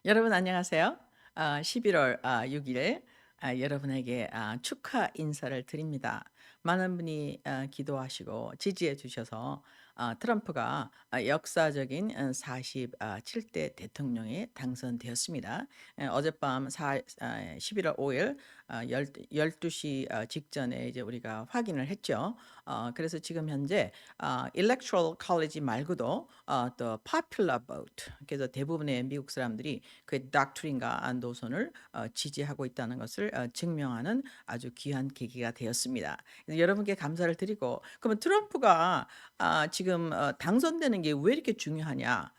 여러분 안녕하세요. 11월 6일 여러분에게 축하 인사를 드립니다. 많은 분이 기도하시고 지지해 주셔서 트럼프가 역사적인 47대 대통령에 당선되었습니다. 어젯밤 11월 5일 12시 직전에 이제 우리가 확인을 했죠. 그래서 지금 현재 electoral college 말고도 또 popular vote, 그래서 대부분의 미국 사람들이 그 doctrine과 노선을 지지하고 있다는 것을 증명하는 아주 귀한 계기가 되었습니다. 그래서 여러분께 감사를 드리고, 그러면 트럼프가 지금 당선되는 게 왜 이렇게 중요하냐?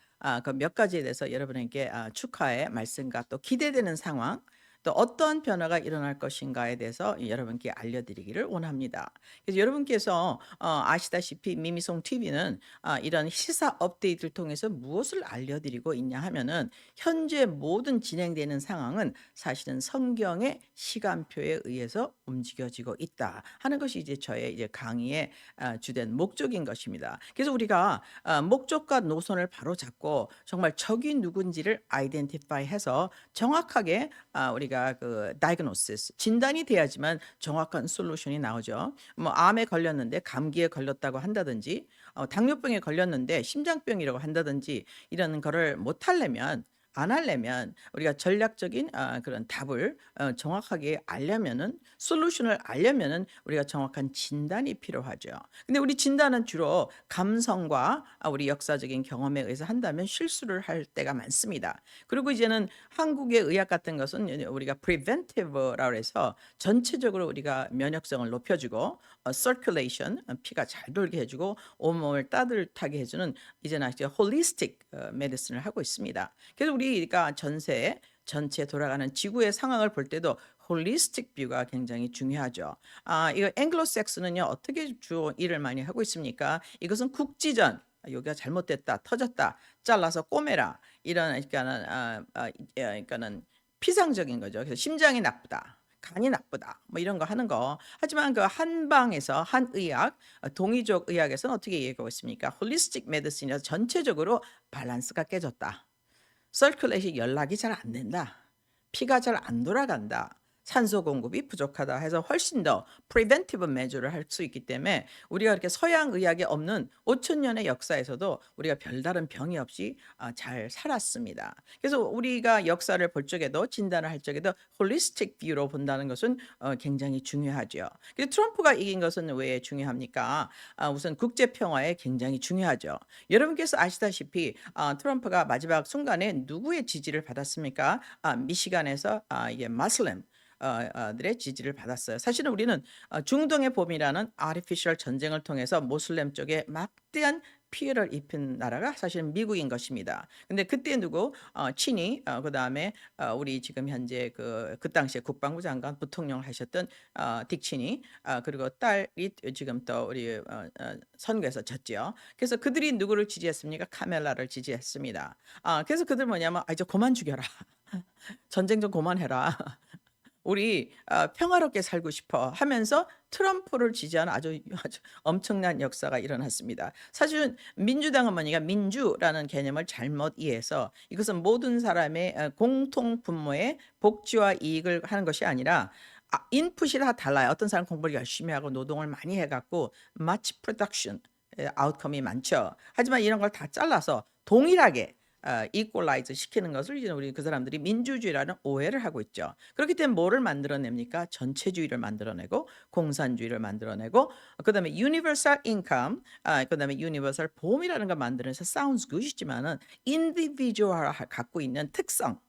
그 몇 가지에 대해서 여러분에게 축하의 말씀과 또 기대되는 상황, 또 어떤 변화가 일어날 것인가에 대해서 여러분께 알려드리기를 원합니다. 그래서 여러분께서 아시다시피 미미송 TV는 이런 시사 업데이트를 통해서 무엇을 알려드리고 있냐 하면은, 현재 모든 진행되는 상황은 사실은 성경의 시간표에 의해서 움직여지고 있다 하는 것이 이제 저의 이제 강의의 주된 목적인 것입니다. 그래서 우리가 목적과 노선을 바로 잡고 정말 적이 누군지를 아이덴티파이해서 정확하게 우리가 그 다이그노시스 진단이 돼야지만 정확한 솔루션이 나오죠. 뭐 암에 걸렸는데 감기에 걸렸다고 한다든지, 당뇨병에 걸렸는데 심장병이라고 한다든지, 이런 거를 못 하려면, 안 하려면 우리가 전략적인 그런 답을 정확하게 알려면은, 솔루션을 알려면은 우리가 정확한 진단이 필요하죠. 근데 우리 진단은 주로 감성과 우리 역사적인 경험에 의해서 한다면 실수를 할 때가 많습니다. 그리고 이제는 한국의 의학 같은 것은 우리가 preventive라고 해서 전체적으로 우리가 면역성을 높여주고 circulation, 피가 잘 돌게 해주고 온몸을 따뜻하게 해주는, 이제는 이제 holistic 메디슨을 하고 있습니다. 그래서 우리가 전체 돌아가는 지구의 상황을 볼 때도 홀리스틱 뷰가 굉장히 중요하죠. 이거 앵글로색스는요 어떻게 주로 일을 많이 하고 있습니까? 이것은 국지전, 여기가 잘못됐다, 터졌다, 잘라서 꼬매라, 이런, 그러니까는 그러니까는 피상적인 거죠. 그래서 심장이 나쁘다, 간이 나쁘다, 뭐 이런 거 하는 거. 하지만 그 한방에서 한의학, 동이족 의학에서는 어떻게 얘기하고 있습니까? 홀리스틱 메디슨이라서 전체적으로 밸런스가 깨졌다. 서큘레이션, 연락이 잘 안 된다. 피가 잘 안 돌아간다. 산소 공급이 부족하다 해서 훨씬 더 프리벤티브 메저를 할 수 있기 때문에, 우리가 이렇게 서양 의학에 없는 5천 년의 역사에서도 우리가 별다른 병이 없이 잘 살았습니다. 그래서 우리가 역사를 볼 적에도, 진단을 할 적에도 홀리스틱 뷰로 본다는 것은 굉장히 중요하죠. 그래서 트럼프가 이긴 것은 왜 중요합니까? 우선 국제 평화에 굉장히 중요하죠. 여러분께서 아시다시피 트럼프가 마지막 순간에 누구의 지지를 받았습니까? 미시간에서 이게 마슬렘 들의 지지를 받았어요. 사실은 우리는 중동의 봄이라는 아티피셜 전쟁을 통해서 모슬렘 쪽에 막대한 피해를 입힌 나라가 사실은 미국인 것입니다. 근데 그때 누구 친이, 그다음에 우리 지금 현재 그 당시에 국방부 장관 부통령을 하셨던 딕 친이, 그리고 딸이 지금 또 우리 선거에서 졌죠. 그래서 그들이 누구를 지지했습니까? 카멜라를 지지했습니다. 그래서 그들 뭐냐면 이제 그만 죽여라. 전쟁 좀 그만해라. 우리 평화롭게 살고 싶어 하면서 트럼프를 지지하는 아주 엄청난 역사가 일어났습니다. 사실은 민주당은 뭐니까, 민주라는 개념을 잘못 이해해서 이것은 모든 사람의 공통 분모의 복지와 이익을 하는 것이 아니라, 인풋이 다 달라요. 어떤 사람은 공부를 열심히 하고 노동을 많이 해 갖고 마치 프로덕션 아웃컴이 많죠. 하지만 이런 걸 다 잘라서 동일하게 이퀄라이즈 시키는 것을 이제 우리 그 사람들이 민주주의라는 오해를 하고 있죠. 그렇기 때문에 뭐를 만들어냅니까? 전체주의를 만들어내고 공산주의를 만들어내고, 그다음에 유니버설 인컴, 그다음에 유니버설 보험이라는 걸 만들어내서 사운드 굿이지만은 인디비주얼 갖고 있는 특성,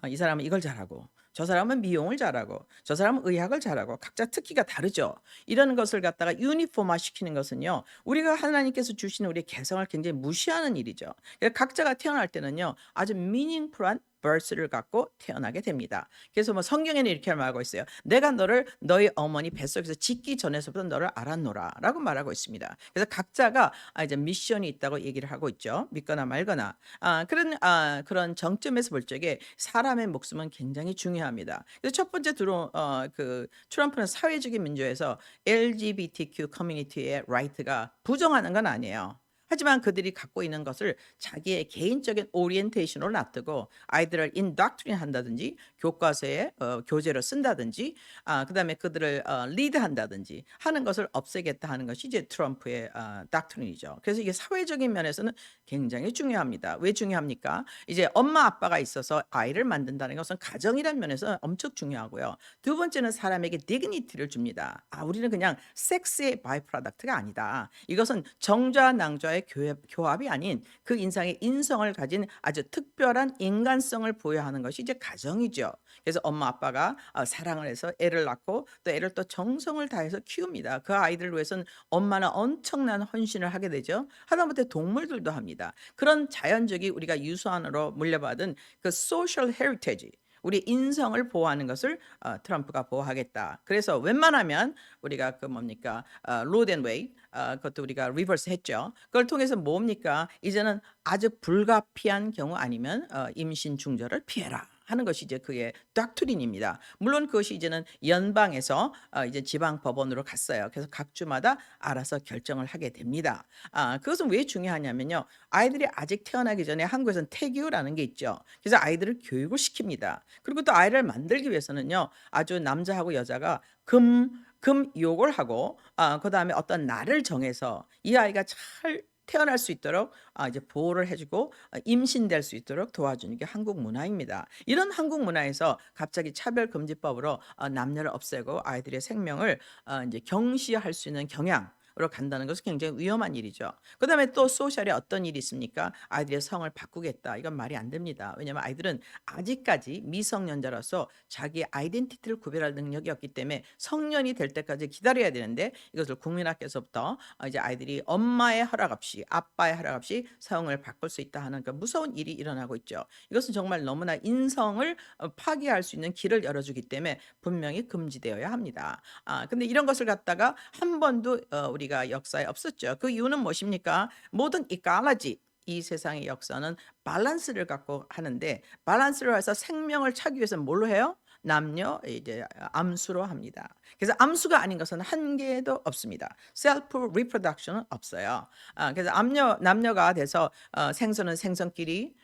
이 사람은 이걸 잘하고 저 사람은 미용을 잘하고 저 사람은 의학을 잘하고 각자 특기가 다르죠. 이런 것을 갖다가 유니폼화 시키는 것은요, 우리가 하나님께서 주신 우리 개성을 굉장히 무시하는 일이죠. 그래서 각자가 태어날 때는요 아주 미닝풀한 birth를 갖고 태어나게 됩니다. 그래서 뭐 성경에는 이렇게 말하고 있어요. 내가 너를 너희 어머니 뱃속에서 짓기 전에서부터 너를 알았노라라고 말하고 있습니다. 그래서 각자가 이제 미션이 있다고 얘기를 하고 있죠. 믿거나 말거나. 그런 정점에서 볼 적에 사람의 목숨은 굉장히 중요합니다. 그래서 첫 번째 그 트럼프는 사회적인 민주에서 LGBTQ 커뮤니티의 라이트가 부정하는 건 아니에요. 하지만 그들이 갖고 있는 것을 자기의 개인적인 오리엔테이션으로 놔두고 아이들을 인덕트린 한다든지 교과서에 교재로 쓴다든지 그다음에 그들을 리드한다든지 하는 것을 없애겠다 하는 것이 이제 트럼프의 닥트린이죠. 그래서 이게 사회적인 면에서는 굉장히 중요합니다. 왜 중요합니까? 이제 엄마 아빠가 있어서 아이를 만든다는 것은 가정이란 면에서 엄청 중요하고요. 두 번째는 사람에게 디그니티를 줍니다. 우리는 그냥 섹스의 바이 프로덕트가 아니다. 이것은 정좌 낭좌의 교합이 아닌 그 인상의 인성을 가진 아주 특별한 인간성을 부여하는 것이 이제 가정이죠. 그래서 엄마 아빠가 사랑을 해서 애를 낳고 또 애를 또 정성을 다해서 키웁니다. 그 아이들을 위해서는 엄마는 엄청난 헌신을 하게 되죠. 하다못해 동물들도 합니다. 그런 자연적이 우리가 유산으로 물려받은 그 소셜 헤리티지, 우리 인성을 보호하는 것을 트럼프가 보호하겠다. 그래서 웬만하면 우리가 그 뭡니까 로덴웨이 그것도 우리가 리버스 했죠. 그걸 통해서 뭡니까 이제는 아주 불가피한 경우 아니면 임신 중절을 피해라 하는 것이 이제 그의 닥트린입니다. 물론 그것이 이제는 연방에서 이제 지방 법원으로 갔어요. 그래서 각 주마다 알아서 결정을 하게 됩니다. 그것은 왜 중요하냐면요. 아이들이 아직 태어나기 전에 한국에서는 태교라는 게 있죠. 그래서 아이들을 교육을 시킵니다. 그리고 또 아이를 만들기 위해서는요. 아주 남자하고 여자가 금욕을 하고 그다음에 어떤 날을 정해서 이 아이가 잘 태어날 수 있도록 이제 보호를 해 주고 임신될 수 있도록 도와주는 게 한국 문화입니다. 이런 한국 문화에서 갑자기 차별금지법으로 남녀를 없애고 아이들의 생명을 인제 경시할 수 있는 경향으로 간다는 것은 굉장히 위험한 일이죠. 그다음에 또 소셜에 어떤 일이 있습니까? 아이들의 성을 바꾸겠다. 이건 말이 안 됩니다. 왜냐하면 아이들은 아직까지 미성년자라서 자기의 아이덴티티를 구별할 능력이 없기 때문에 성년이 될 때까지 기다려야 되는데 이것을 국민학교에서부터 이제 아이들이 엄마의 허락 없이 아빠의 허락 없이 성을 바꿀 수 있다 하는 그 무서운 일이 일어나고 있죠. 이것은 정말 너무나 인성을 파괴할 수 있는 길을 열어주기 때문에 분명히 금지되어야 합니다. 근데 이런 것을 갖다가 한 번도 우리가 역사에 없었죠. 그 이유는 무엇입니까? 모든 이까라지 이 세상의 역사는 밸런스를 갖고 하는데 밸런스를 해서 생명을 찾기 위해서는 뭘로 해요? 남녀 이제 암수로 합니다. 그래서 암수가 아닌 것은 한 개도 없습니다. 셀프 리프로덕션은 없어요. 그래서 남녀가 돼서 생선은 생선끼리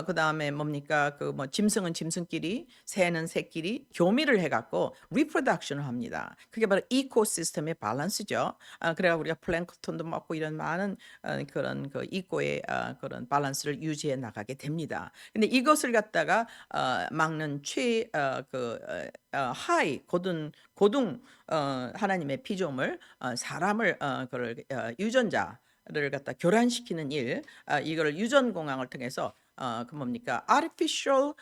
그다음에 뭡니까 그 뭐 짐승은 짐승끼리 새는 새끼리 교미를 해 갖고 리프로덕션을 합니다. 그게 바로 이코시스템의 밸런스죠. 그래 우리가 플랭크톤도 먹고 이런 많은 그런 그 이코의 그런 밸런스를 유지해 나가게 됩니다. 근데 이것을 갖다가 막는 하이 고등 하나님의 피조물 사람을 그를 유전자를 갖다 교란시키는 일 이거를 유전 공학을 통해서 그 뭡니까 artificial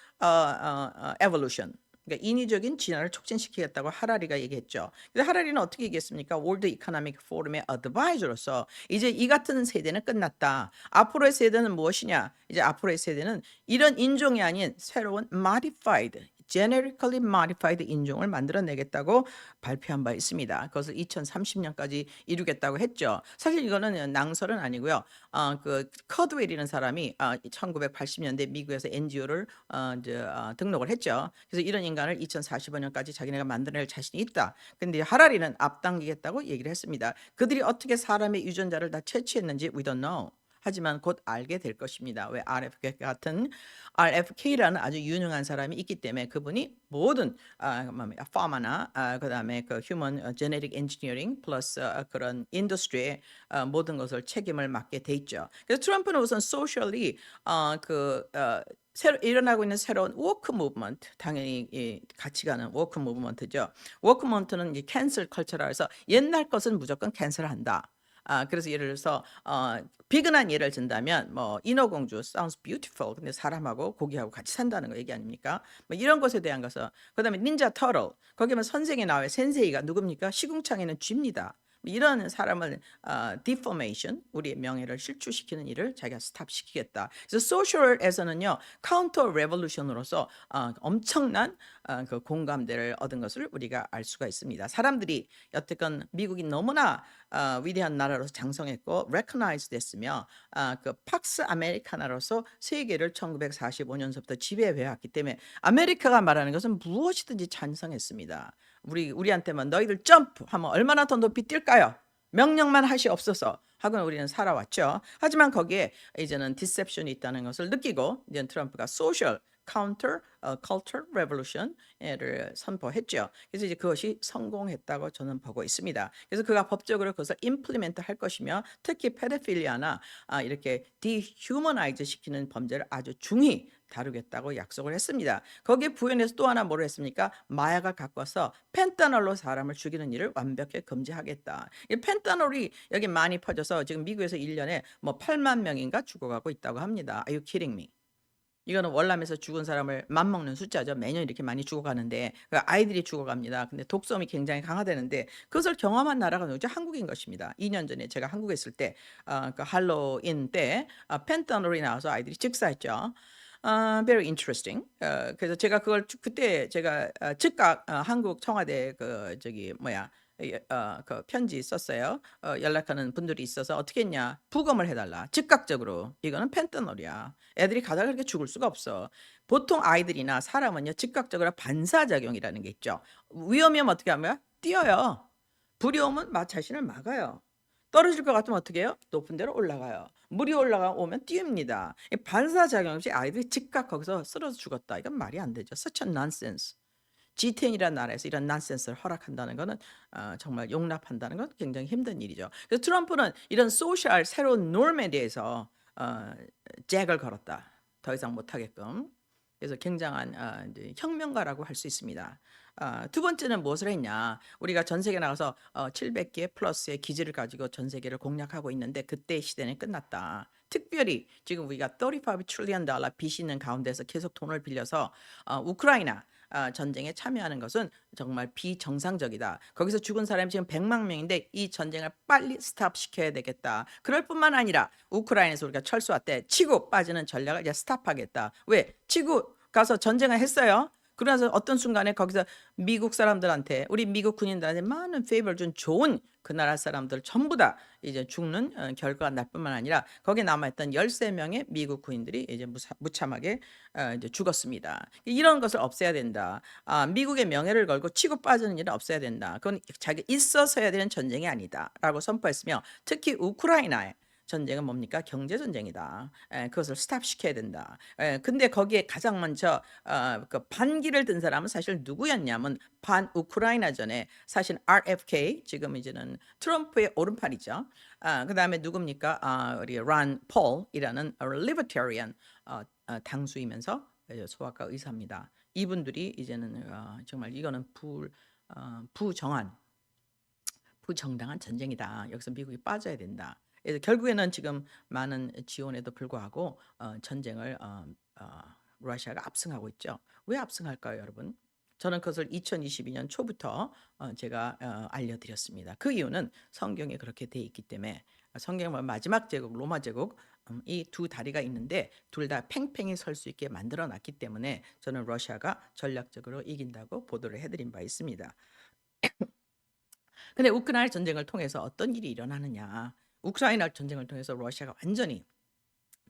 evolution 그러니까 인위적인 진화를 촉진시키겠다고 하라리가 얘기했죠. 근데 하라리는 어떻게 얘기했습니까? 월드 이코노믹 포럼의 어드바이저로서 이제 이 같은 세대는 끝났다. 앞으로의 세대는 무엇이냐? 이제 앞으로의 세대는 이런 인종이 아닌 새로운 modified genetically modified 인종을 만들어내겠다고 발표한 바 있습니다. 그것을 2030년까지 이루겠다고 했죠. 사실 이거는 낭설은 아니고요. 그 커드웰이라는 사람이 1980년대 미국에서 NGO를 등록을 했죠. 그래서 이런 인간을 2045년까지 자기네가 만들어낼 자신이 있다. 근데 하라리는 앞당기겠다고 얘기를 했습니다. 그들이 어떻게 사람의 유전자를 다 채취했는지 we don't know. 하지만 곧 알게 될 것입니다. 왜 RFK 같은 RFK라는 아주 유능한 사람이 있기 때문에 그분이 모든 파마나 그다음에 그 휴먼 제네틱 엔지니어링 플러스 그런 인더스트리의 모든 것을 책임을 맡게 돼 있죠. 그래서 트럼프는 우선 소셜리 새로 일어나고 있는 새로운 워크 무브먼트 당연히 같이 가는 워크 무브먼트죠. 워크 무브먼트는 이제 캔슬 컬처라 해서 옛날 것은 무조건 캔슬한다. 그래서 예를 들어서 비근한 예를 든다면 뭐 인어공주 sounds beautiful 근데 사람하고 고기하고 같이 산다는 거 얘기 아닙니까? 뭐 이런 것에 대한 것은 그다음에 닌자 터tle 거기면 선생이 나와요. 센세이가 누굽니까? 시궁창에는 쥐입니다. 이런 사람을 디포메이션 우리의 명예를 실추시키는 일을 자기가 스탑시키겠다. 그래서 소셜에서는요 카운터 레볼루션으로서 엄청난 그 공감대를 얻은 것을 우리가 알 수가 있습니다. 사람들이 여태껏 미국이 너무나 위대한 나라로서 장성했고 recognized 됐으며 그 팍스 아메리카나로서 세계를 1945년서부터 지배해 왔기 때문에 아메리카가 말하는 것은 무엇이든지 찬성했습니다. 우리한테만 너희들 점프 하면 얼마나 더 높이 뛸까요? 명령만 하시옵소서 하고 우리는 살아왔죠. 하지만 거기에 이제는 디셉션이 있다는 것을 느끼고 이제 트럼프가 소셜 카운터 culture revolution을 선포했죠. 그래서 이제 그것이 성공했다고 저는 보고 있습니다. 그래서 그가 법적으로 그것을 임플리멘트 할 것이며 특히 페도필리아나 이렇게 디휴머나이즈 시키는 범죄를 아주 중히 다루겠다고 약속을 했습니다. 거기에 부연해서 또 하나 뭐를 했습니까? 마약을 갖고 와서 펜타놀로 사람을 죽이는 일을 완벽히 금지하겠다. 이 펜타놀이 여기 많이 퍼져서 지금 미국에서 1년에 뭐 8만 명인가 죽어가고 있다고 합니다. Are you kidding me? 이거는 월남에서 죽은 사람을 맘먹는 숫자죠. 매년 이렇게 많이 죽어가는데 그 아이들이 죽어갑니다. 근데 독성이 굉장히 강화되는데 그것을 경험한 나라가 누구죠? 한국인 것입니다. 2년 전에 제가 한국에 있을 때 그 할로윈 때 펜타놀이 나와서 아이들이 즉사했죠. very interesting. 그래서 제가 그걸 그때 제가 즉각 한국 청와대 그 저기 뭐야 그 편지 썼어요. 연락하는 분들이 있어서 어떻게 했냐? 부검을 해달라. 즉각적으로. 이거는 펜타놀이야. 애들이 가다가 그렇게 죽을 수가 없어. 보통 아이들이나 사람은요 즉각적으로 반사작용이라는 게 있죠. 위험이면 어떻게 하면 뛰어요. 두려움은 자신을 막아요. 떨어질 것 같으면 어떻게 해요? 높은 데로 올라가요. 물이 올라오면 뜁니다. 이 반사작용 없이 아이들이 즉각 거기서 쓰러져 죽었다. 이건 말이 안 되죠. Such a nonsense. G10이라는 나라에서 이런 난센스를 허락한다는 거는 정말 용납한다는 건 굉장히 힘든 일이죠. 그래서 트럼프는 이런 소셜 새로운 놈에 대해서 잭을 걸었다. 더 이상 못하게끔. 그래서 굉장한 이제 혁명가라고 할 수 있습니다. 두 번째는 무엇을 했냐? 우리가 전 세계 나가서 700개 플러스의 기지를 가지고 전 세계를 공략하고 있는데 그때의 시대는 끝났다. 특별히 지금 우리가 35 트릴리언 달러 빚이 있는 가운데서 계속 돈을 빌려서 우크라이나 전쟁에 참여하는 것은 정말 비정상적이다. 거기서 죽은 사람이 지금 100만 명인데 이 전쟁을 빨리 스탑시켜야 되겠다. 그럴 뿐만 아니라 우크라이나에서 우리가 철수할 때 치고 빠지는 전략을 이제 스탑하겠다. 왜? 치고 가서 전쟁을 했어요. 그러면서 어떤 순간에 거기서 미국 사람들한테 우리 미국 군인들한테 많은 페이버를 준 좋은 그 나라 사람들 전부 다 이제 죽는 결과가 날 뿐만 아니라 거기에 남아있던 13명의 미국 군인들이 이제 무참하게 이제 죽었습니다. 이런 것을 없애야 된다. 미국의 명예를 걸고 치고 빠지는 일은 없애야 된다. 그건 자기 있어서 해야 되는 전쟁이 아니다라고 선포했으며 특히 우크라이나에 전쟁은 뭡니까? 경제 전쟁이다. 그것을 스탑시켜야 된다. 근데 거기에 가장 먼저 그 반기를 든 사람은 사실 누구였냐면 반 우크라이나전에 사실 RFK 지금 이제는 트럼프의 오른팔이죠. 그다음에 누굽니까? 우리 란 폴이라는 libertarian 당수이면서 소아과 의사입니다. 이분들이 이제는 정말 이거는 부정당한 전쟁이다. 여기서 미국이 빠져야 된다. 그래서 결국에는 지금 많은 지원에도 불구하고 전쟁을 러시아가 압승하고 있죠. 왜 압승할까요, 여러분? 저는 그것을 2022년 초부터 제가 알려드렸습니다. 그 이유는 성경에 그렇게 돼 있기 때문에 성경은 마지막 제국, 로마 제국 이 두 다리가 있는데 둘 다 팽팽히 설 수 있게 만들어 놨기 때문에 저는 러시아가 전략적으로 이긴다고 보도를 해드린 바 있습니다. 근데 우크라이나 전쟁을 통해서 어떤 일이 일어나느냐? 우크라이나 전쟁을 통해서 러시아가 완전히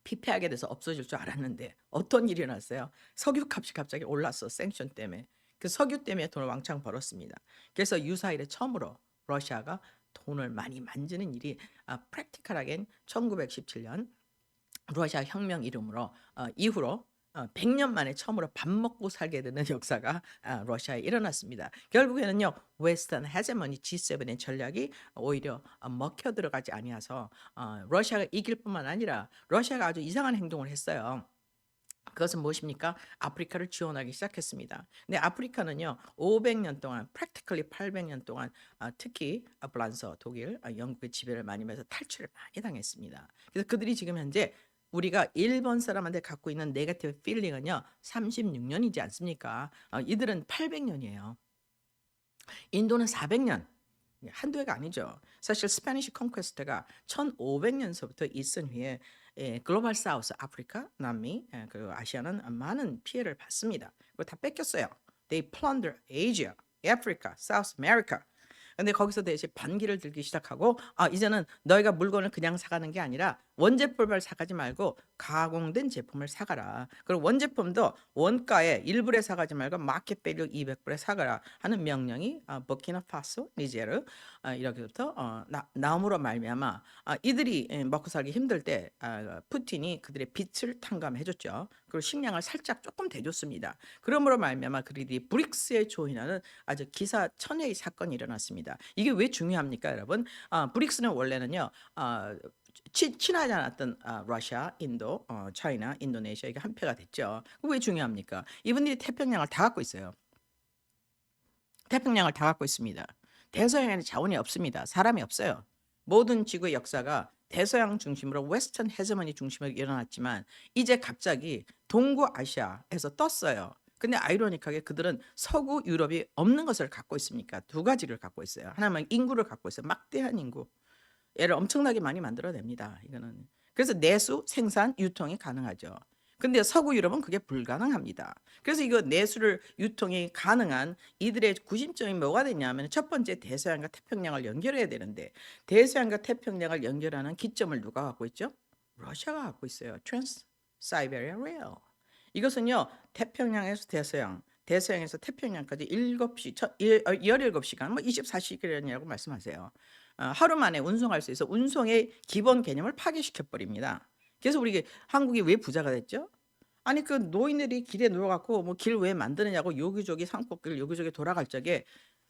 피폐하게 돼서 없어질 줄 알았는데 어떤 일이 일어났어요? 석유값이 갑자기 올랐어. 생션 때문에. 그 석유 때문에 돈을 왕창 벌었습니다. 그래서 유사일에 처음으로 러시아가 돈을 많이 만지는 일이 프랙티컬하겐 1917년 러시아 혁명 이름으로 이후로 100년 만에 처음으로 밥 먹고 살게 되는 역사가 러시아에 일어났습니다. 결국에는요. 웨스턴 헤제머니 G7의 전략이 오히려 먹혀 들어가지 아니어서 러시아가 이길 뿐만 아니라 러시아가 아주 이상한 행동을 했어요. 그것은 무엇입니까? 아프리카를 지원하기 시작했습니다. 근데 아프리카는요. 500년 동안 practically 800년 동안 특히 프랑스, 독일, 영국의 지배를 많이 받아서 탈출을 많이 당했습니다. 그래서 그들이 지금 현재 우리가 일본 사람한테 갖고 있는 네거티브 필링은요. 36년이지 않습니까? 이들은 800년이에요. 인도는 400년. 한두 해가 아니죠. 사실 스페니시 컨퀘스트가 1500년서부터 있은 후에 글로벌 사우스, 아프리카, 남미, 그리고 아시아는 많은 피해를 받습니다. 그거 다 뺏겼어요. They plunder Asia, Africa, South America. 근데 거기서 대신 반기를 들기 시작하고 이제는 너희가 물건을 그냥 사가는 게 아니라 원제품을 사가지 말고 가공된 제품을 사가라. 그리고 원제품도 원가에 1불에 사가지 말고 마켓 밸류 200불에 사가라 하는 명령이 버키나파소, 니제르 이렇게부터 나옴으로 말미암아 이들이 먹고 살기 힘들 때 푸틴이 그들의 빛을 탕감해 줬죠. 그리고 식량을 살짝 조금 대줬습니다. 그러므로 말미암아 그들이 브릭스에 조인하는 아주 기사천외의 사건이 일어났습니다. 이게 왜 중요합니까, 여러분? 브릭스는 원래는요. 친하지 않았던 러시아, 인도, 차이나, 인도네시아 이게 한패가 됐죠. 왜 중요합니까? 이분들이 태평양을 다 갖고 있어요. 태평양을 다 갖고 있습니다. 대서양에는 자원이 없습니다. 사람이 없어요. 모든 지구의 역사가 대서양 중심으로 웨스턴 헤즈머니 중심으로 일어났지만 이제 갑자기 동구아시아에서 떴어요. 근데 아이러니하게 그들은 서구 유럽이 없는 것을 갖고 있습니까? 두 가지를 갖고 있어요. 하나는 인구를 갖고 있어요. 막대한 인구. 얘를 엄청나게 많이 만들어냅니다. 이거는. 그래서 내수, 생산, 유통이 가능하죠. 근데 서구 유럽은 그게 불가능합니다. 그래서 이거 내수를 유통이 가능한 이들의 구심점이 뭐가 되냐면 첫 번째 대서양과 태평양을 연결해야 되는데 대서양과 태평양을 연결하는 기점을 누가 갖고 있죠? 러시아가 갖고 있어요. 트랜스 사이베리아 레일. 이것은요. 태평양에서 대서양, 대서양에서 태평양까지 17시간, 뭐 24시간이라고 말씀하세요. 하루 만에 운송할 수 있어 운송의 기본 개념을 파괴시켜 버립니다. 그래서 우리 한국이 왜 부자가 됐죠? 아니 그 노인들이 길에 누워 갖고 뭐 길 왜 만드느냐고 여기저기 산꼭길 여기저기 돌아갈 적에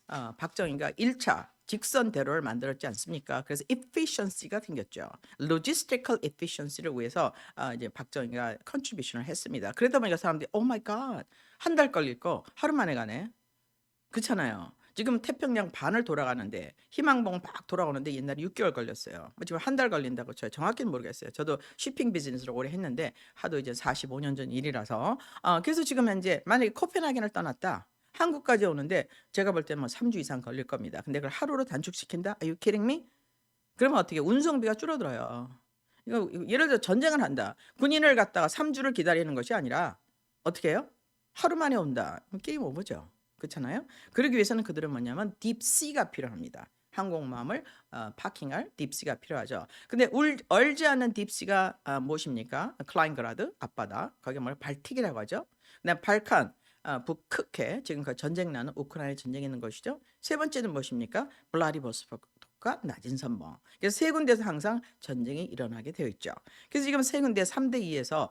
박정희가 1차 직선 대로를 만들었지 않습니까? 그래서 efficiency가 생겼죠. logistical efficiency를 위해서 이제 박정희가 컨트리뷰션을 했습니다. 그러다 보니까 사람들이 오 마이 갓, 한 달 걸릴 거 하루 만에 가네. 그렇잖아요. 지금 태평양 반을 돌아가는데 희망봉 막 돌아오는데 옛날에 6개월 걸렸어요. 뭐 지금 한 달 걸린다고 쳐요. 정확히는 모르겠어요. 저도 쇼핑 비즈니스를 오래 했는데 하도 이제 45년 전 일이라서 그래서 지금 현재 만약에 코펜하겐을 떠났다. 한국까지 오는데 제가 볼 때 뭐 3주 이상 걸릴 겁니다. 근데 그걸 하루로 단축시킨다? Are you kidding me? 그러면 어떻게 운송비가 줄어들어요. 이거 예를 들어 전쟁을 한다. 군인을 갖다가 3주를 기다리는 것이 아니라 어떻게 해요? 하루 만에 온다. 게임 오버죠. 그렇잖아요. 그러기 위해서는 그들은 뭐냐면 딥시가 필요합니다. 항공모함을 파킹할 딥시가 필요하죠. 근데 얼지 않은 딥시가 무엇입니까? 클라인그라드 앞바다. 거기 뭘 발틱이라고 하죠. 그다음 발칸 북크케 지금 그 전쟁 나는 우크라이나 전쟁이 있는 것이죠. 세 번째는 무엇입니까? 블라디보스토크가 낮은 선봉. 그래서 세 군데서 항상 전쟁이 일어나게 되어 있죠. 그래서 지금 세 군데 3대 2에서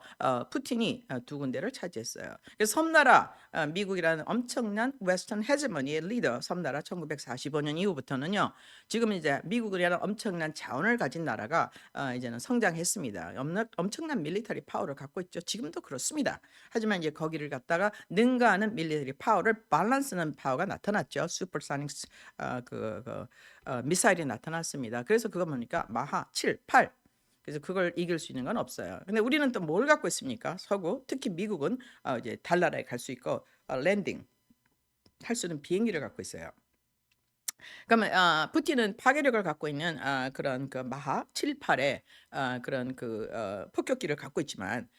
푸틴이 두 군데를 차지했어요. 그래서 섬나라 미국이라는 엄청난 웨스턴 헤즈머니의 리더 섬나라 1945년 이후부터는요. 지금 이제 미국이라는 엄청난 자원을 가진 나라가 이제는 성장했습니다. 엄청난 밀리터리 파워를 갖고 있죠. 지금도 그렇습니다. 하지만 이제 거기를 갖다가 능가하는 밀리터리 파워를 밸런스하는 파워가 나타났죠. 슈퍼소닉 미사일이 나타났습니다. 그래서 그거 보니까 마하 7, 8. 그래서 그걸 이길 수 있는 건 없어요. 근데 우리는 또 뭘 갖고 있습니까? 서구, 특히 미국은 이제 달나라에 갈 수 있고 랜딩 할 수 있는 비행기를 갖고 있어요. 그러면 푸틴은 파괴력을 갖고 있는 그런 그 마하 7, 8의 그런 그 폭격기를 갖고 있지만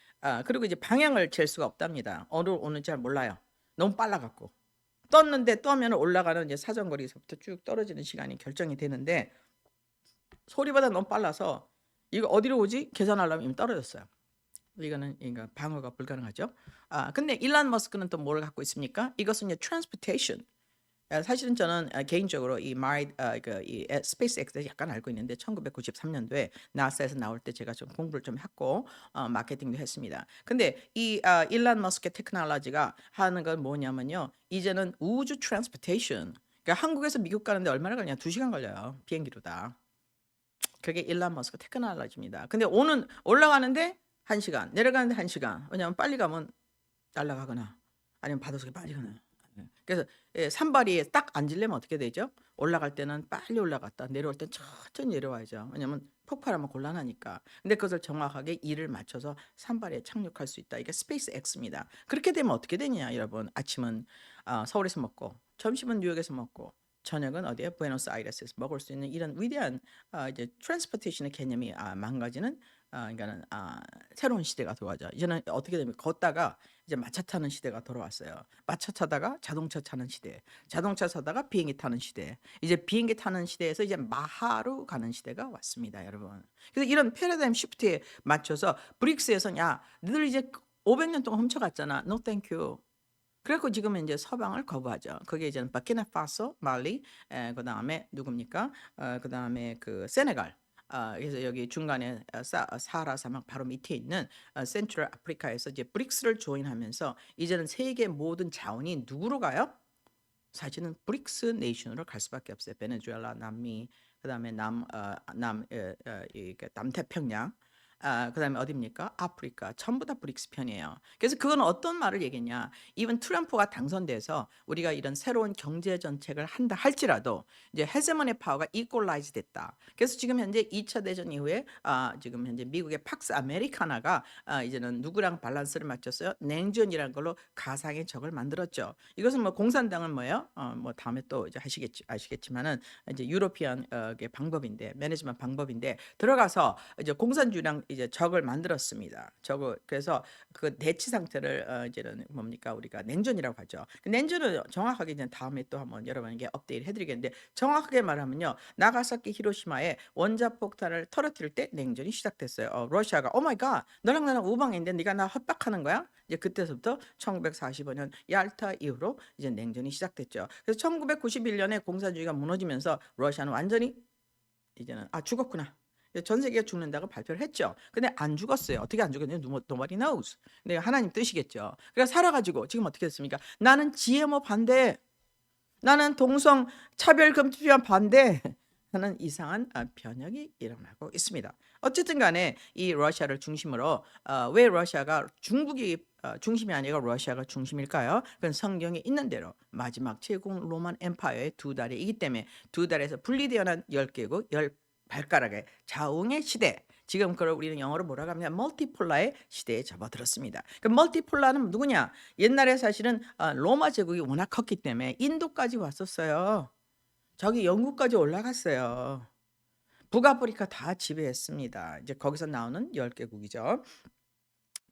그리고 이제 방향을 잴 수가 없답니다. 어디로 오는지 잘 몰라요. 너무 빨라 갖고. 떴는데 떠면 올라가는 이제 사정거리에서부터 쭉 떨어지는 시간이 결정이 되는데 소리보다 너무 빨라서 이거 어디로 오지? 계산하려면 이미 떨어졌어요. 이거는 방어가 불가능하죠. 근데 일론 머스크는 또 뭘 갖고 있습니까? 이것은 이제 transportation. 사실은 저는 개인적으로 이 스페이스X에 약간 알고 있는데 1993년도에 나사에서 나올 때 제가 좀 공부를 좀 했고 마케팅도 했습니다. 근데 이 일론 머스크의 테크놀로지가 하는 건 뭐냐면요. 이제는 우주 트랜스포테이션. 그러니까 한국에서 미국 가는데 얼마나 걸리냐? 2시간 걸려요. 비행기로 다. 그게 일론 머스크 테크놀로지입니다. 근데 올라가는데 1시간, 내려가는데 1시간. 왜냐하면 빨리 가면 날아가거나 아니면 바닷속에 빠지거나. 그래서 산발이 딱 앉으려면 어떻게 되죠? 올라갈 때는 빨리 올라갔다 내려올 땐 천천히 내려와야죠. 왜냐면 폭발하면 곤란하니까. 근데 그것을 정확하게 일을 맞춰서 산발에 착륙할 수 있다. 이게 스페이스 X입니다. 그렇게 되면 어떻게 되냐 여러분. 아침은 서울에서 먹고 점심은 뉴욕에서 먹고 저녁은 어디에 부에노스아이레스에서 먹을 수 있는 이런 위대한 이제 트랜스포테이션의 개념이 망가지는 그러니까는 새로운 시대가 들어와죠. 이제는 어떻게 되면 걷다가 이제 마차 타는 시대가 돌아왔어요. 마차 타다가 자동차 타는 시대, 자동차 타다가 비행기 타는 시대, 이제 비행기 타는 시대에서 이제 마하로 가는 시대가 왔습니다, 여러분. 그래서 이런 패러다임 시프트에 맞춰서 브릭스에서는 야, 너들 이제 500년 동안 훔쳐갔잖아. No, thank you. 그래갖고 지금은 이제 서방을 거부하죠. 그게 이제는 부르키나파소, 말리, 그다음에 누굽니까? 그다음에 그 세네갈. 그래서 여기 중간에 사하라 사막 바로 밑에 있는 센트럴 아프리카에서 이제 브릭스를 조인하면서 이제는 세계 모든 자원이 누구로 가요? 사실은 브릭스 네이션으로 갈 수밖에 없어요. 베네수엘라, 남미, 그다음에 남태평양, 그다음에 어디입니까? 아프리카, 전부 다 브릭스 편이에요. 그래서 그건 어떤 말을 얘기했냐? 이번 트럼프가 당선돼서 우리가 이런 새로운 경제 정책을 한다 할지라도 이제 헤제모니 파워가 이퀄라이즈 됐다. 그래서 지금 현재 2차 대전 이후에 지금 현재 미국의 팍스 아메리카나가 이제는 누구랑 밸런스를 맞췄어요? 냉전이라는 걸로 가상의 적을 만들었죠. 이것은 뭐 공산당은 뭐예요? 뭐 다음에 또 이제 아시겠지만은 이제 유로피안 방법인데 매니지먼트 방법인데 들어가서 이제 공산주의랑 이제 적을 만들었습니다. 적을 그래서 그 대치 상태를 이제는 뭡니까 우리가 냉전이라고 하죠. 그 냉전은 정확하게 이제 다음에 또 한번 여러분에게 업데이트 해드리겠는데 정확하게 말하면요 나가사키 히로시마에 원자폭탄을 터뜨릴 때 냉전이 시작됐어요. 러시아가 오 마이 갓 너랑 나랑 우방인데 네가 나 협박하는 거야? 이제 그때서부터 1945년 얄타 이후로 이제 냉전이 시작됐죠. 그래서 1991년에 공산주의가 무너지면서 러시아는 완전히 이제는 죽었구나. 전 세계가 죽는다고 발표를 했죠. 근데 안 죽었어요. 어떻게 안 죽었냐? Nobody knows. 근데 하나님 뜻이겠죠. 그래서 살아가지고 지금 어떻게 됐습니까? 나는 GMO 반대. 나는 동성 차별 금지법 반대. 하는 이상한 변혁이 일어나고 있습니다. 어쨌든 간에 이 러시아를 중심으로 왜 러시아가 중국이 중심이 아니라 러시아가 중심일까요? 그건 성경에 있는 대로 마지막 제국 로만 엠파이어의 두 다리이기 때문에 두 다리에서 분리되어 난 10개국 10발가락의 자웅의 시대. 지금 그걸 우리는 영어로 뭐라고 하냐? 멀티폴라의 시대에 접어들었습니다. 그 멀티폴라는 누구냐? 옛날에 사실은 로마 제국이 워낙 컸기 때문에 인도까지 왔었어요. 저기 영국까지 올라갔어요. 북아프리카 다 지배했습니다. 이제 거기서 나오는 10개국이죠.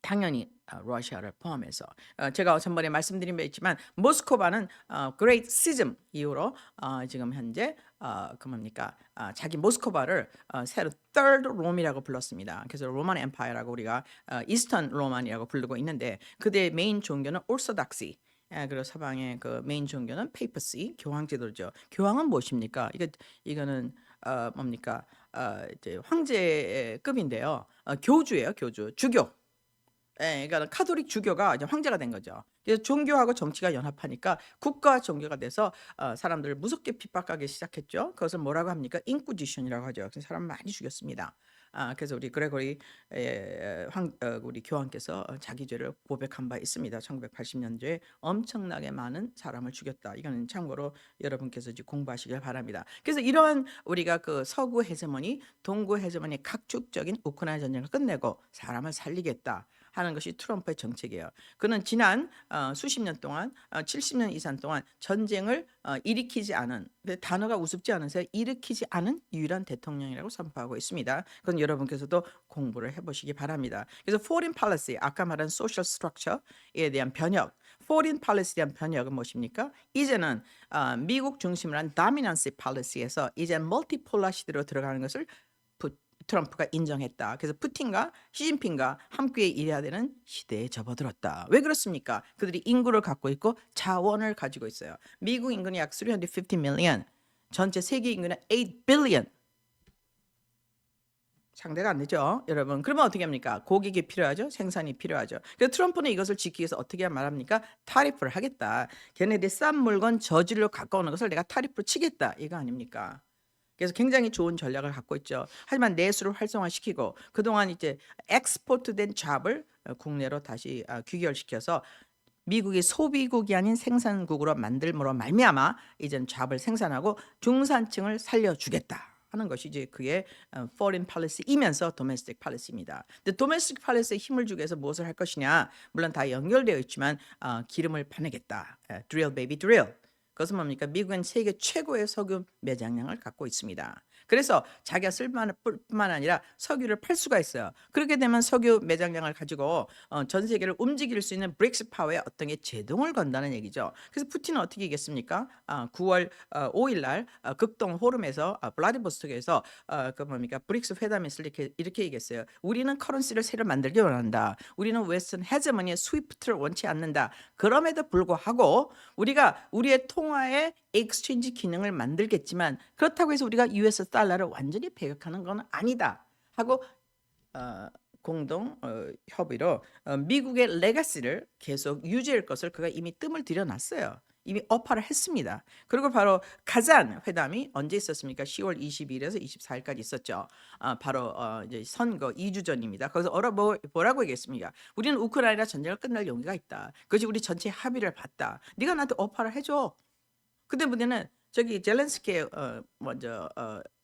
당연히 러시아를 포함해서 제가 전번에 말씀드린 바 있지만 모스크바는 그레이트 시즘 이후로 지금 현재 그 뭡니까 자기 모스크바를 새로 Third Rome이라고 불렀습니다. 그래서 로만 엠파이어라고 우리가 이스턴 로만이라고 부르고 있는데 그들의 메인 종교는 오르소닥시. 그리고 서방의 그 메인 종교는 페이퍼시 교황 제도죠. 교황은 무엇입니까? 이거는 뭡니까 이제 황제급인데요. 교주예요, 교주, 주교. 그러니까 카톨릭 주교가 이제 황제가 된 거죠. 그래서 종교하고 정치가 연합하니까 국가 종교가 돼서 사람들을 무섭게 핍박하기 시작했죠. 그것을 뭐라고 합니까? 인쿠지션이라고 하죠. 그래서 사람 많이 죽였습니다. 그래서 우리 그레고리 우리 교황께서 자기 죄를 고백한 바 있습니다. 1980년도에 엄청나게 많은 사람을 죽였다. 이거는 참고로 여러분께서 이제 공부하시길 바랍니다. 그래서 이러한 우리가 그 서구 헤제모니, 동구 헤제모니 각축적인 우크라이나 전쟁을 끝내고 사람을 살리겠다. 하는 것이 트럼프의 정책이에요. 그는 지난 수십 년 동안 70년 이상 동안 전쟁을 일으키지 않은 단어가 우습지 않으세요? 일으키지 않은 유일한 대통령이라고 선포하고 있습니다. 그건 여러분께서도 공부를 해보시기 바랍니다. 그래서 foreign policy 아까 말한 social structure에 대한 변혁 foreign policy에 대한 변혁은 무엇입니까? 이제는 미국 중심으로 한 dominancy policy에서 이제 멀티폴라 시대로 들어가는 것을 트럼프가 인정했다. 그래서 푸틴과 시진핑과 함께 일해야 되는 시대에 접어들었다. 왜 그렇습니까? 그들이 인구를 갖고 있고 자원을 가지고 있어요. 미국 인구는 약 350 million, 전체 세계 인구는 8 billion. 상대가 안 되죠, 여러분. 그러면 어떻게 합니까? 고객이 필요하죠, 생산이 필요하죠. 그래서 트럼프는 이것을 지키기 위해서 어떻게 말합니까? 타리프를 하겠다. 걔네들이 싼 물건 저질로 갖고 오는 것을 내가 타리프로 치겠다. 이거 아닙니까? 그래서 굉장히 좋은 전략을 갖고 있죠. 하지만 내수를 활성화시키고 그동안 이제 엑스포트된 잡을 국내로 다시 귀결시켜서 미국이 소비국이 아닌 생산국으로 만들므로 말미암아 이제는 잡을 생산하고 중산층을 살려주겠다 하는 것이 이제 그의 foreign policy이면서 domestic policy입니다. 근데 domestic policy에 힘을 주기 위해서 무엇을 할 것이냐? 물론 다 연결되어 있지만 기름을 파내겠다. drill baby drill. 그것은 뭡니까? 미국은 세계 최고의 석유 매장량을 갖고 있습니다. 그래서 자기가 쓸 뿐만 아니라 석유를 팔 수가 있어요. 그렇게 되면 석유 매장량을 가지고 전 세계를 움직일 수 있는 브릭스 파워에 어떤 게 제동을 건다는 얘기죠. 그래서 푸틴은 어떻게 얘기했습니까? 9월 5일 날 극동 호름에서 블라디보스톡에서 그 뭡니까? 브릭스 회담에서 이렇게 얘기했어요. 우리는 커런시를 새로 만들기 원한다. 우리는 웨스턴 헤제머니의 스위프트를 원치 않는다. 그럼에도 불구하고 우리가 우리의 통화의 익스체인지 기능을 만들겠지만 그렇다고 해서 우리가 US 달러를 완전히 배격하는 건 아니다 하고 어, 공동 협의로 미국의 레가시를 계속 유지할 것을 그가 이미 뜸을 들여놨어요. 이미 업화를 했습니다. 그리고 바로 가잔 회담이 언제 있었습니까? 10월 22일에서 24일까지 있었죠. 바로 이제 선거 2주 전입니다. 거기서 뭐라고 얘기했습니까? 우리는 우크라이나 전쟁을 끝낼 용기가 있다. 그것이 우리 전체 합의를 봤다. 네가 나한테 업화를 해줘. 근데 문제는 저기 젤렌스키의 먼저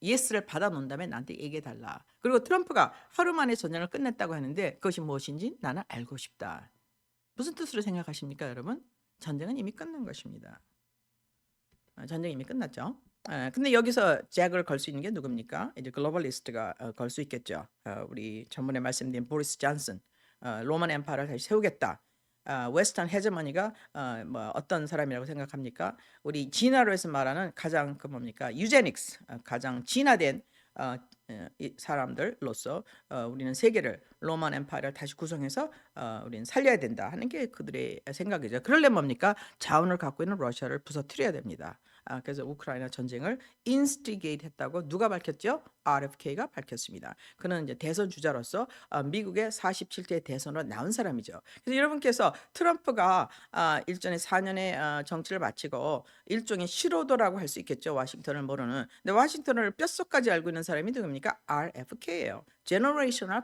예스를 받아놓은 다음에 나한테 얘기해 달라. 그리고 트럼프가 하루 만에 전쟁을 끝냈다고 하는데 그것이 무엇인지 나는 알고 싶다. 무슨 뜻으로 생각하십니까, 여러분? 전쟁은 이미 끝난 것입니다. 전쟁이 이미 끝났죠. 근데 여기서 잭을 걸 수 있는 게 누굽니까? 이제 글로벌리스트가 걸 수 있겠죠. 우리 전문에 말씀드린 보리스 존슨, 로만 엠파이어를 다시 세우겠다. 웨스턴 헤제머니가 뭐 어떤 사람이라고 생각합니까? 우리 진화로 해서 말하는 가장 그 뭡니까? 유제닉스, 가장 진화된 이 사람들로서 우리는 세계를 로만 엠파이어를 다시 구성해서 우리는 살려야 된다 하는 게 그들의 생각이죠. 그러려면 뭡니까? 자원을 갖고 있는 러시아를 부서뜨려야 됩니다. 그래서 우크라이나 전쟁을 인스티게이트 했다고 누가 밝혔죠? RFK가 밝혔습니다. 그는 이제 대선 주자로서 미국의 47대 대선으로 나온 사람이죠. 그래서 여러분께서 트럼프가 일전에 4년의 정치를 마치고 일종의 실오도라고 할 수 있겠죠. 와싱턴을 모르는. 근데 와싱턴을 뼛속까지 알고 있는 사람이 누굽니까? RFK예요. Generational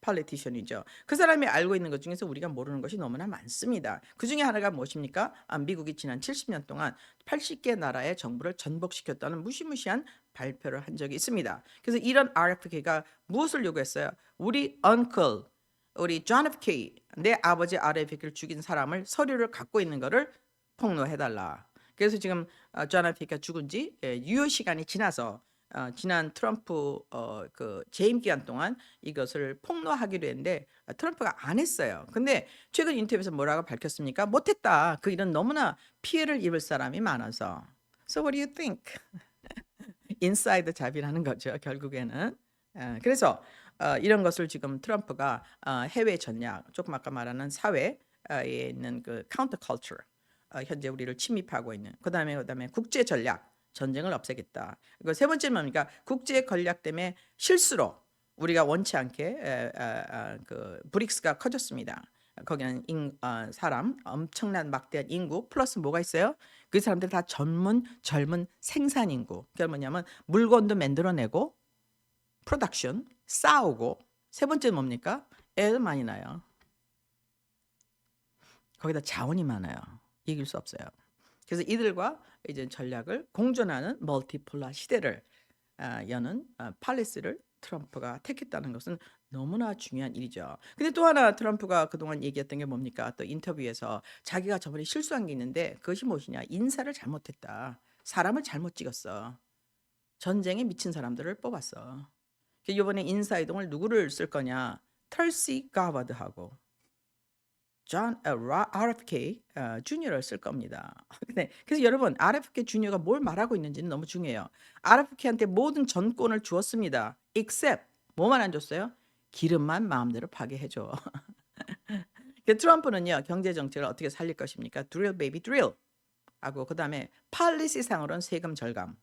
Politician이죠. 그 사람이 알고 있는 것 중에서 우리가 모르는 것이 너무나 많습니다. 그 중에 하나가 무엇입니까? 미국이 지난 70년 동안 80개 나라의 정부를 전복시켰다는 무시무시한 발표를 한 적이 있습니다. 그래서 이런 RFK가 무엇을 요구했어요? 우리 uncle, 우리 John F. K, 내 아버지 RFK를 죽인 사람을 서류를 갖고 있는 것을 폭로해달라. 그래서 지금 John F. K가 죽은 지 유효 시간이 지나서 지난 트럼프 그 재임 기간 동안 이것을 폭로하기로 했는데 트럼프가 안 했어요. 근데 최근 인터뷰에서 뭐라고 밝혔습니까? 못했다. 그 일은 너무나 피해를 입을 사람이 많아서. So what do you think? 인사이드 잡이라는 거죠. 결국에는. 그래서 이런 것을 지금 트럼프가 해외 전략, 조금 아까 말하는 사회에 있는 그 카운터 컬처, 현재 우리를 침입하고 있는 그다음에 국제 전략, 전쟁을 없애겠다. 그리고 세 번째는 뭡니까? 국제 전략 때문에 실수로 우리가 원치 않게 그 브릭스가 커졌습니다. 거기는 사람 엄청난 막대한 인구 플러스 뭐가 있어요? 그 사람들 다 젊은 생산 인구. 그게 뭐냐면 물건도 만들어내고 프로덕션 싸우고 세 번째는 뭡니까? 애들 많이 낳아요. 거기다 자원이 많아요. 이길 수 없어요. 그래서 이들과 이제 전략을 공존하는 멀티폴라 시대를 여는 팔레스를 트럼프가 택했다는 것은 너무나 중요한 일이죠. 근데 또 하나 트럼프가 그동안 얘기했던 게 뭡니까? 또 인터뷰에서 자기가 저번에 실수한 게 있는데 그것이 무엇이냐? 인사를 잘못했다. 사람을 잘못 찍었어. 전쟁에 미친 사람들을 뽑았어. 이번에 인사 이동을 누구를 쓸 거냐? 털시 가바드하고 존 RFK 주니어를 쓸 겁니다. 네, 그래서 여러분 RFK 주니어가 뭘 말하고 있는지는 너무 중요해요. RFK한테 모든 전권을 주었습니다. except 뭐만 안 줬어요? 기름만 마음대로 파괴해줘. 트럼프는요 경제 정책을 어떻게 살릴 것입니까? drill baby drill 하고 그다음에 팔리시상으로는 세금 절감,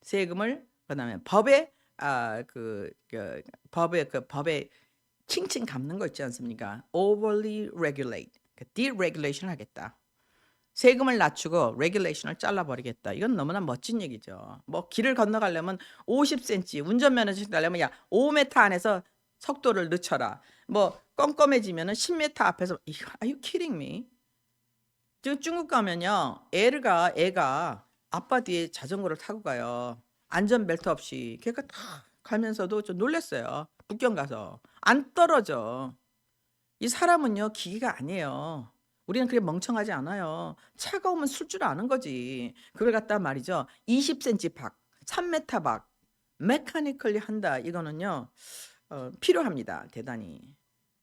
세금을 그다음에 법에 법에 칭칭 감는 거 있지 않습니까? overly regulate, deregulation을 하겠다. 세금을 낮추고 regulation을 잘라버리겠다. 이건 너무나 멋진 얘기죠. 뭐 길을 건너가려면 50cm, 운전면허증 따려면 야 5m 안에서 속도를 늦춰라. 뭐 껌껌해지면은 10m 앞에서 Are you kidding me? 지금 중국 가면요, 애가 아빠 뒤에 자전거를 타고 가요. 안전벨트 없이. 걔가 딱 가면서도 좀 놀랐어요. 북경 가서 안 떨어져. 이 사람은요 기계가 아니에요. 우리는 그렇게 멍청하지 않아요. 차가우면 술 줄 아는 거지. 그걸 갖다 말이죠. 20cm 박, 3m 박, 메카니컬리 한다. 이거는요. 필요합니다. 대단히.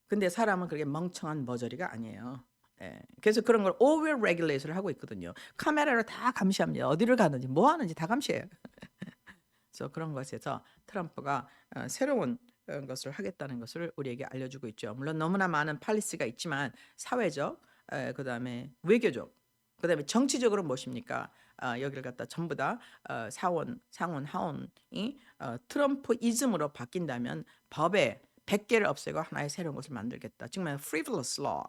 근데 사람은 그렇게 멍청한 머저리가 아니에요. 예. 그래서 그런 걸 over regulation을 하고 있거든요. 카메라로 다 감시합니다. 어디를 가는지 뭐 하는지 다 감시해요. 그래서 그런 것에서 트럼프가 새로운 것을 하겠다는 것을 우리에게 알려주고 있죠. 물론 너무나 많은 팔리시가 있지만 사회적, 그다음에 외교적, 그다음에 정치적으로 무엇입니까? 여기를 갖다 전부 다 사원, 상원, 하원이 트럼프이즘으로 바뀐다면 법에 100개를 없애고 하나의 새로운 것을 만들겠다. 정말 frivolous law.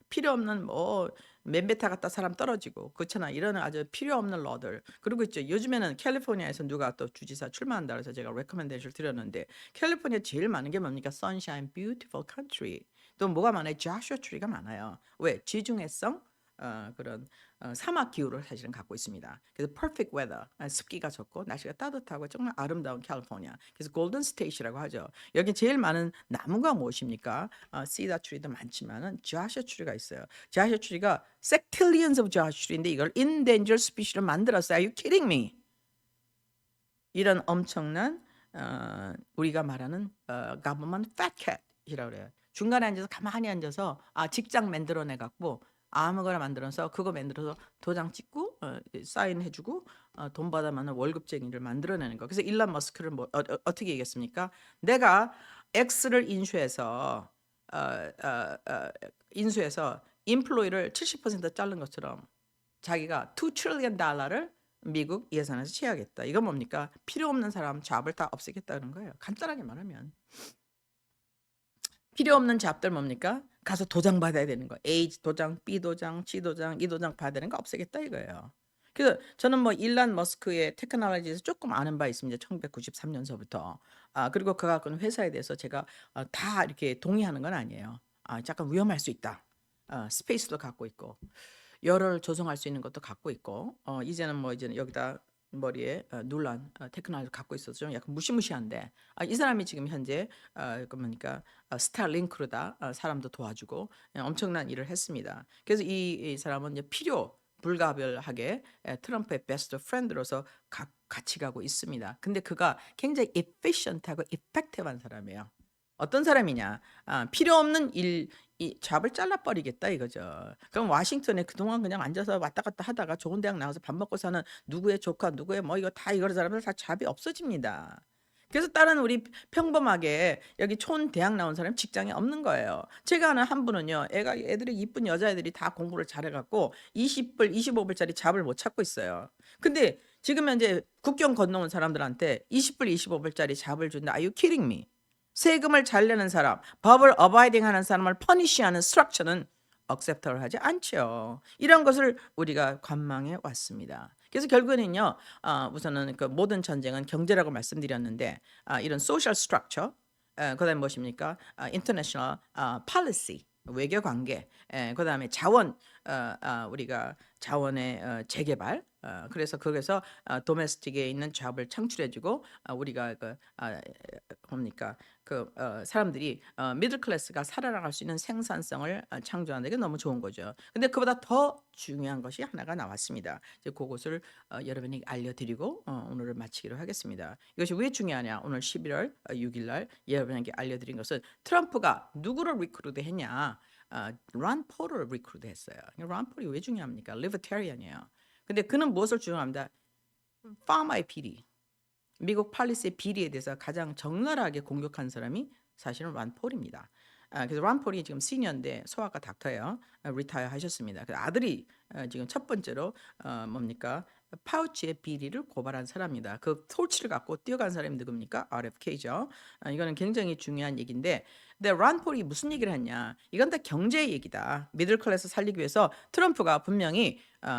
필요 없는 뭐 맨베타 갖다 사람 떨어지고 그렇잖아. 이런 아주 필요 없는 러들. 그리고 있죠. 요즘에는 캘리포니아에서 누가 또 주지사 출마한다 그래서 제가 레코멘데이션을 드렸는데 캘리포니아 제일 많은 게 뭡니까? Sunshine, beautiful country. 또 뭐가 많아요? Joshua tree가 많아요. 왜? 지중해성 그런 사막 기후를 사실은 갖고 있습니다. 그래서 perfect weather, 습기가 좋고 날씨가 따뜻하고 정말 아름다운 캘리포니아. 그래서 골든 스테이트라고 하죠. 여기 제일 많은 나무가 무엇입니까? cedar tree도 많지만은 joshua tree가 있어요. joshua tree가 sectillions of joshua tree인데 이걸 endangered species로 만들었어요. Are you kidding me? 이런 엄청난 우리가 말하는 government fat cat이라고 그래요. 중간에 앉아서 가만히 앉아서 직장 만들어내 갖고 아무거나 만들어서 그거 만들어서 도장 찍고 사인해주고 돈 받아만은 월급쟁이를 만들어내는 거. 그래서 일론 머스크를 어떻게 얘기했습니까? 내가 X를 어, 어, 어, 인수해서 인플로이를 70% 자른 것처럼 자기가 2 trillion 달러를 미국 예산에서 취하겠다. 이건 뭡니까? 필요 없는 사람 잡을 다 없애겠다는 거예요. 간단하게 말하면. 필요 없는 잡들 뭡니까? 가서 도장 받아야 되는 거. A 도장, B 도장, C 도장, 이 도장 받아야 되는 거 없애겠다 이거예요. 그래서 저는 뭐 일론 머스크의 테크놀로지에서 조금 아는 바 있습니다. 1993년서부터. 그리고 그 갖고는 회사에 대해서 제가 다 이렇게 동의하는 건 아니에요. 약간 위험할 수 있다. 스페이스도 갖고 있고 열을 조성할 수 있는 것도 갖고 있고 이제는 뭐 이제는 여기다 머리에 놀란 테크놀로지를 갖고 있어서 좀 약간 무시무시한데 이 사람이 지금 현재 그 뭐니까 스타링크로다 사람도 도와주고 엄청난 일을 했습니다. 그래서 이 사람은 이제 필요 불가별하게 트럼프의 베스트 프렌드로서 같이 가고 있습니다. 근데 그가 굉장히 efficient하고 effective한 사람이에요. 어떤 사람이냐? 필요 없는 이 잡을 잘라버리겠다 이거죠. 그럼 와싱턴에 그동안 그냥 앉아서 왔다 갔다 하다가 좋은 대학 나와서 밥 먹고 사는 누구의 조카, 누구의 뭐 이거 다 이거 사람들 다 잡이 없어집니다. 그래서 다른 우리 평범하게 여기 촌 대학 나온 사람 직장에 없는 거예요. 제가 아는 한 분은요, 애들이 이쁜 여자애들이 다 공부를 잘해갖고 20불, 25불짜리 잡을 못 찾고 있어요. 근데 지금 현재 국경 건너온 사람들한테 20불, 25불짜리 잡을 준다. Are you kidding me? 세금을 잘 내는 사람, 법을 어바이딩하는 사람을 퍼니시하는 스트럭처는 억셉터를 하지 않죠. 이런 것을 우리가 관망해 왔습니다. 그래서 결국에는요, 우선은 그 모든 전쟁은 경제라고 말씀드렸는데 이런 소셜 스트럭처, 그다음에 무엇입니까? 인터내셔널 policy, 외교 관계, 그다음에 자원, 우리가 자원의 재개발, 그래서 거기서 도메스틱에 있는 잡을 창출해주고 우리가 뭡니까 사람들이 미들 클래스가 살아나갈 수 있는 생산성을 창조하는 게 너무 좋은 거죠. 근데 그보다 더 중요한 것이 하나가 나왔습니다. 이제 그것을 여러분에게 알려드리고 오늘을 마치기로 하겠습니다. 이것이 왜 중요하냐? 오늘 11월 6일 날 여러분에게 알려드린 것은 트럼프가 누구를 리크루트했냐? 론 폴을 리크루트했어요. 론 폴이 왜 중요합니까? 리버테리언이에요. 근데 그는 무엇을 주장합니다? 파마의 비리. 미국 팔리스의 비리에 대해서 가장 적나라하게 공격한 사람이 사실은 론 폴입니다. 그래서 론 폴이 지금 시니어인데 소아과 닥터예요. 리타이어 하셨습니다. 그래서 아들이 지금 첫 번째로 뭡니까? 파우치의 비리를 고발한 사람입니다. 그 토치를 갖고 뛰어간 사람이 누굽니까? RFK죠. 이거는 굉장히 중요한 얘기인데, 근데 론 폴이 무슨 얘기를 했냐? 이건 다 경제 얘기다. 미들 클래스 살리기 위해서 트럼프가 분명히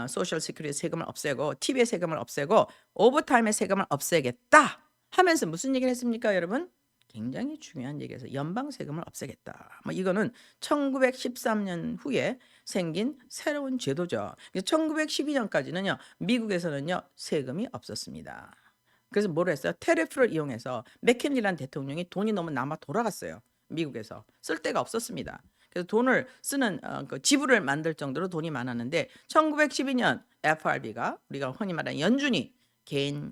소셜 시큐리티 세금을 없애고 TV의 세금을 없애고 오버타임의 세금을 없애겠다 하면서 무슨 얘기를 했습니까, 여러분? 굉장히 중요한 얘기에서 연방 세금을 없애겠다. 뭐 이거는 1913년 후에 생긴 새로운 제도죠. 1912년까지는요, 미국에서는요, 세금이 없었습니다. 그래서 뭘 했어요? 테레프를 이용해서 맥킨리라는 대통령이 돈이 너무 남아 돌아갔어요. 미국에서 쓸 데가 없었습니다. 그래서 돈을 쓰는 그 지불을 만들 정도로 돈이 많았는데 1912년 FRB가 우리가 흔히 말하는 연준이 개인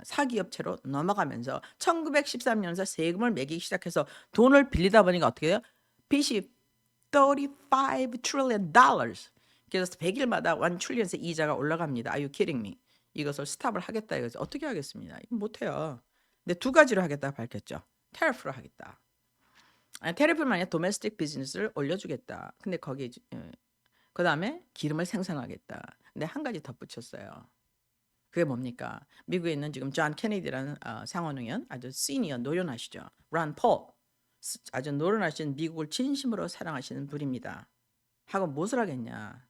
사기업체로 넘어가면서 1913년서 세금을 매기기 시작해서 돈을 빌리다 보니까 어떻게 돼요? 빚이 35 trillion dollars. 그래서 100일마다 1 trillion의 이자가 올라갑니다. Are you kidding me? 이것을 스탑을 하겠다 이거죠. 어떻게 하겠습니다. 이거 못해요. 근데 두 가지로 하겠다 밝혔죠. 테러프로 하겠다. 테러프는 아니라 도메스틱 비즈니스를 올려주겠다. 근데 거기에 그 다음에 기름을 생산하겠다. 근데 한 가지 덧붙였어요. 그게 뭡니까? 미국에 있는 지금 존 케네디라는 상원 의원, 아주 시니어 노련하시죠. 런 폴, 아주 노련하신 미국을 진심으로 사랑하시는 분입니다. 하고 무엇을 하겠냐?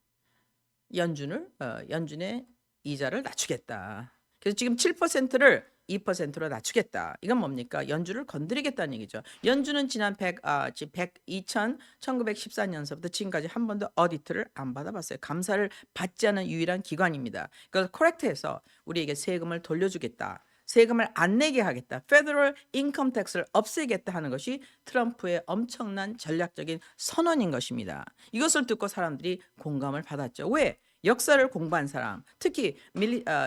연준의 이자를 낮추겠다. 그래서 지금 7%를 2%로 낮추겠다. 이건 뭡니까? 연준을 건드리겠다는 얘기죠. 연준은 지난 1914년서부터 지금까지 한 번도 어디트를 안 받아봤어요. 감사를 받지 않은 유일한 기관입니다. 그래서 코렉트해서 우리에게 세금을 돌려주겠다. 세금을 안 내게 하겠다. 페더럴 인컴 텍스를 없애겠다 하는 것이 트럼프의 엄청난 전략적인 선언인 것입니다. 이것을 듣고 사람들이 공감을 받았죠. 왜? 역사를 공부한 사람, 특히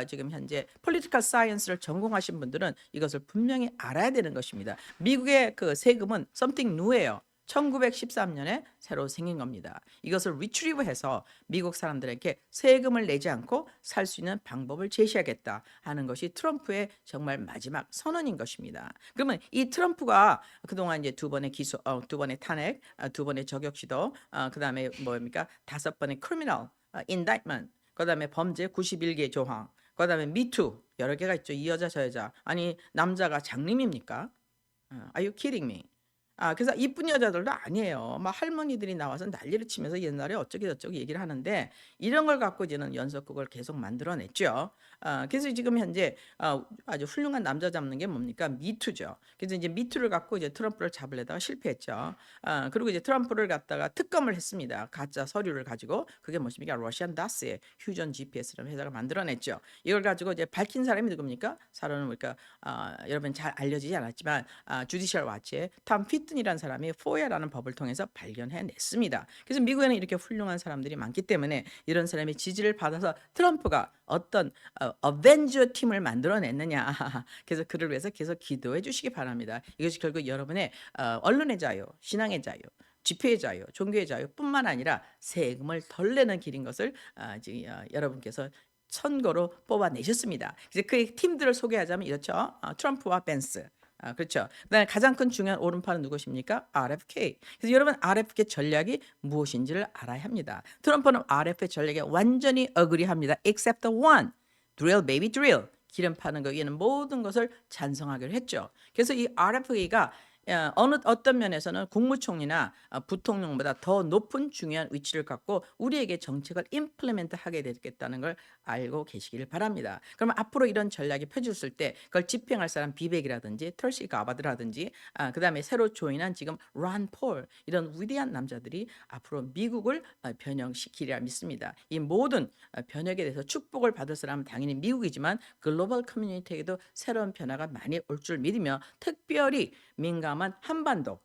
지금 현재 폴리티컬 사이언스를 전공하신 분들은 이것을 분명히 알아야 되는 것입니다. 미국의 그 세금은 something new예요. 1913년에 새로 생긴 겁니다. 이것을 리트리브해서 미국 사람들에게 세금을 내지 않고 살 수 있는 방법을 제시하겠다 하는 것이 트럼프의 정말 마지막 선언인 것입니다. 그러면 이 트럼프가 그동안 이제 두 번의 두 번의 탄핵, 두 번의 저격 시도, 그다음에 뭡니까? 5번의 크리미널 indictment, 그다음에 범죄 91개 조항, 그다음에 미투 여러 개가 있죠. 이 여자 저 여자. 아니 남자가 장님입니까? Are you kidding me? 그래서 이쁜 여자들도 아니에요. 막 할머니들이 나와서 난리를 치면서 옛날에 어쩌고 저쩌고 얘기를 하는데 이런 걸 갖고 이제는 연속극을 계속 만들어냈죠. 그래서 지금 현재 아주 훌륭한 남자 잡는 게 뭡니까? 미투죠. 그래서 이제 미투를 갖고 이제 트럼프를 잡으려다가 실패했죠. 그리고 이제 트럼프를 갖다가 특검을 했습니다. 가짜 서류를 가지고 그게 무엇입니까? 러시안 다스의 휴전 GPS라는 회사가 만들어냈죠. 이걸 가지고 이제 밝힌 사람이 누굽니까? 사람은 뭡니까? 여러분 잘 알려지지 않았지만 주디셜 와치의 탐 피튼이라는 사람이 포야라는 법을 통해서 발견해냈습니다. 그래서 미국에는 이렇게 훌륭한 사람들이 많기 때문에 이런 사람의 지지를 받아서 트럼프가 어떤 어벤져 팀을 만들어냈느냐. 그래서 그를 위해서 계속 기도해 주시기 바랍니다. 이것이 결국 여러분의 언론의 자유, 신앙의 자유, 집회의 자유, 종교의 자유뿐만 아니라 세금을 덜 내는 길인 것을 지금 여러분께서 선거로 뽑아내셨습니다. 그래서 그 팀들을 소개하자면 이렇죠. 트럼프와 벤스. 그렇죠. 그다음에 가장 큰 중요한 오른팔은 누구십니까? RFK. 그래서 여러분 RFK 전략이 무엇인지를 알아야 합니다. 트럼프는 RFK 전략에 완전히 어그리합니다. Except the one. Drill baby drill. 기름 파는 거 위에는 모든 것을 찬성하기로 했죠. 그래서 이 RFK가 어떤 면에서는 국무총리나 부통령보다 더 높은 중요한 위치를 갖고 우리에게 정책을 임플리멘트 하게 되겠다는 걸 알고 계시기를 바랍니다. 그러면 앞으로 이런 전략이 펼쳐졌을 때 그걸 집행할 사람 비백이라든지 털시 가바드라든지 그다음에 새로 조인한 지금 런 폴 이런 위대한 남자들이 앞으로 미국을 변형시키리라 믿습니다. 이 모든 변혁에 대해서 축복을 받을 사람은 당연히 미국이지만 글로벌 커뮤니티에도 새로운 변화가 많이 올 줄 믿으며 특별히 민감한 한반도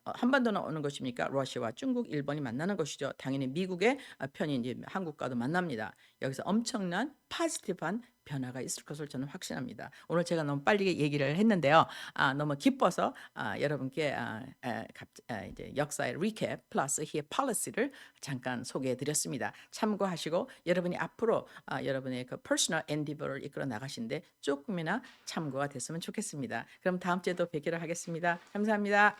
한반도는 어느 것입니까? 러시아와 중국, 일본이 만나는 것이죠. 당연히 미국의 편이 이제 한국과도 만납니다. 여기서 엄청난 포지티브한 변화가 있을 것을 저는 확신합니다. 오늘 제가 너무 빨리 얘기를 했는데요. 너무 기뻐서 여러분께 이제 역사의 리캡 플러스 히의 폴리시를 잠깐 소개해 드렸습니다. 참고하시고 여러분이 앞으로 여러분의 그 퍼스널 엔디버를 이끌어 나가신데 조금이나 참고가 됐으면 좋겠습니다. 그럼 다음 주에도 뵙기로 하겠습니다. 감사합니다.